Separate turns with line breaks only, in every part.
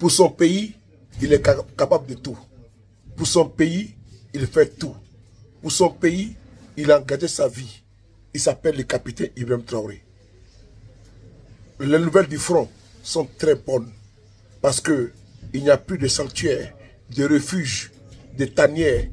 Pour son pays, il est capable de tout. Pour son pays, il fait tout. Pour son pays, il a engagé sa vie. Il s'appelle le capitaine Ibrahim Traoré. Les nouvelles du front sont très bonnes parce qu'il n'y a plus de sanctuaires, de refuges, de tanières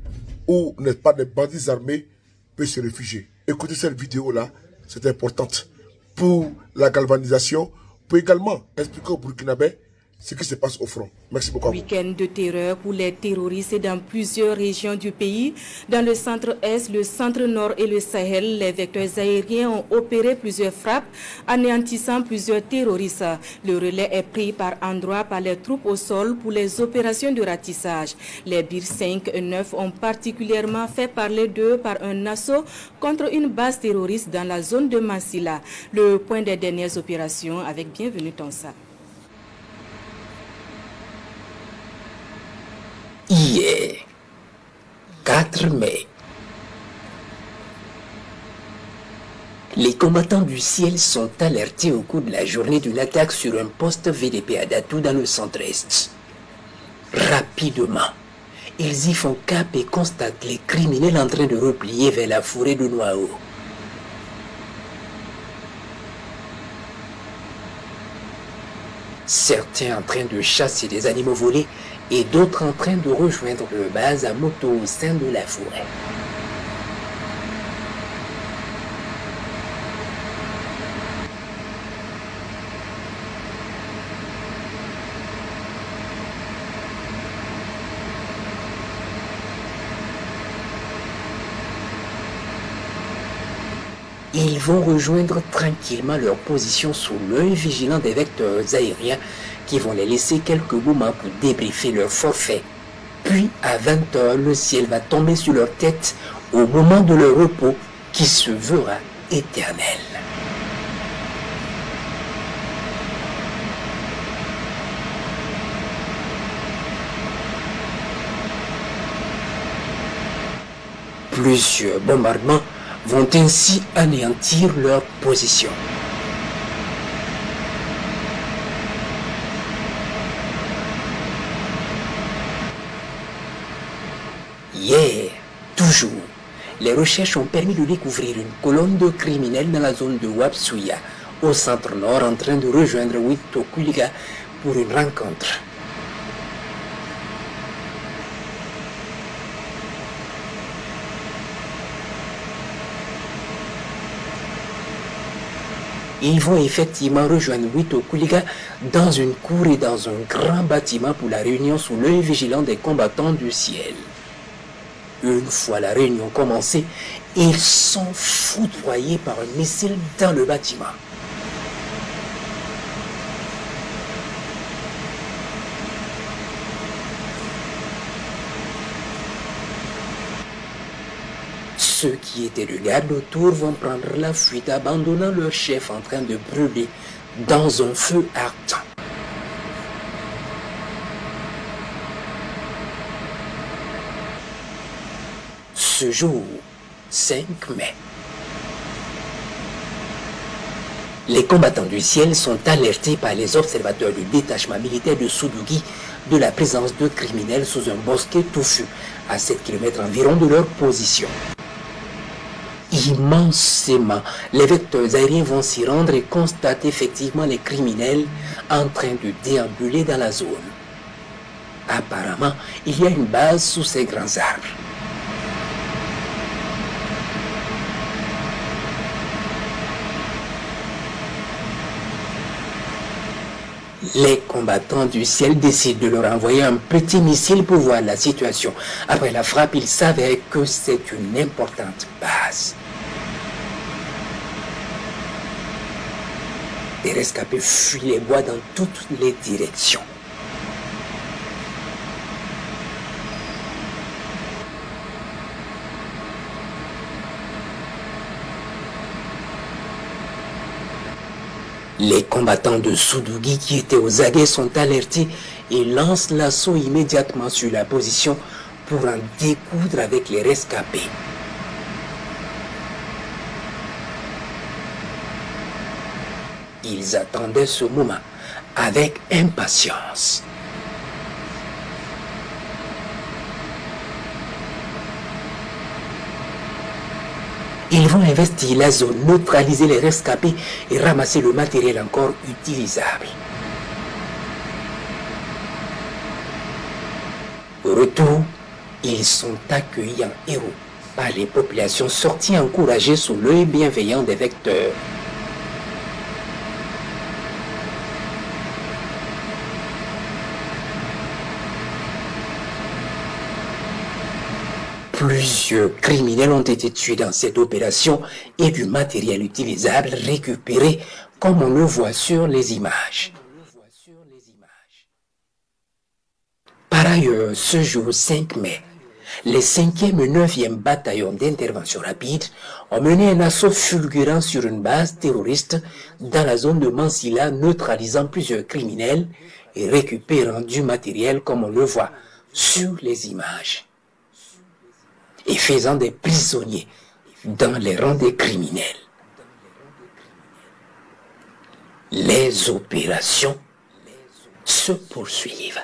où n'est pas des bandits armés peuvent se réfugier. Écoutez cette vidéo-là, c'est importante pour la galvanisation, pour également expliquer aux Burkinabés ce qui se passe au front. Merci beaucoup.
Week-end de terreur pour les terroristes dans plusieurs régions du pays. Dans le centre-est, le centre-nord et le Sahel, les vecteurs aériens ont opéré plusieurs frappes, anéantissant plusieurs terroristes. Le relais est pris par endroits par les troupes au sol pour les opérations de ratissage. Les BIR 5 et 9 ont particulièrement fait parler d'eux par un assaut contre une base terroriste dans la zone de Massila. Le point des dernières opérations avec Bienvenue Tonsa.
Hier, 4 mai, les combattants du ciel sont alertés au cours de la journée d'une attaque sur un poste VDP à Datou dans le centre-est. Rapidement, ils y font cap et constatent les criminels en train de replier vers la forêt de Noao. Certains en train de chasser des animaux volés et d'autres en train de rejoindre leur base à moto au sein de la forêt. Ils vont rejoindre tranquillement leur position sous l'œil vigilant des vecteurs aériens qui vont les laisser quelques moments pour débriefer leur forfait. Puis, à 20 h, le ciel va tomber sur leur tête au moment de leur repos qui se verra éternel. Plusieurs bombardements vont ainsi anéantir leur position. Hier, toujours, les recherches ont permis de découvrir une colonne de criminels dans la zone de Wapsuya, au centre-nord, en train de rejoindre Witokuliga pour une rencontre. Ils vont effectivement rejoindre Witokuliga dans une cour et dans un grand bâtiment pour la réunion sous l'œil vigilant des combattants du ciel. Une fois la réunion commencée, ils sont foudroyés par un missile dans le bâtiment. Ceux qui étaient de garde autour vont prendre la fuite, abandonnant leur chef en train de brûler dans un feu ardent. Ce jour, 5 mai, les combattants du ciel sont alertés par les observateurs du détachement militaire de Soudougi de la présence de criminels sous un bosquet touffu, à 7 km environ de leur position. Immensément, les vecteurs aériens vont s'y rendre et constatent effectivement les criminels en train de déambuler dans la zone. Apparemment, il y a une base sous ces grands arbres. Les combattants du ciel décident de leur envoyer un petit missile pour voir la situation. Après la frappe, ils savaient que c'est une importante base. Les rescapés fuient les bois dans toutes les directions. Les combattants de Soudougi qui étaient aux aguets sont alertés et lancent l'assaut immédiatement sur la position pour en découdre avec les rescapés. Ils attendaient ce moment avec impatience. Ils vont investir la zone, neutraliser les rescapés et ramasser le matériel encore utilisable. Au retour, ils sont accueillis en héros par les populations sorties encouragées sous l'œil bienveillant des vecteurs. Plusieurs criminels ont été tués dans cette opération et du matériel utilisable récupéré comme on le voit sur les images. Par ailleurs, ce jour 5 mai, les 5e et 9e bataillons d'intervention rapide ont mené un assaut fulgurant sur une base terroriste dans la zone de Mansilla, neutralisant plusieurs criminels et récupérant du matériel comme on le voit sur les images, et faisant des prisonniers dans les rangs des criminels. Les opérations se poursuivent.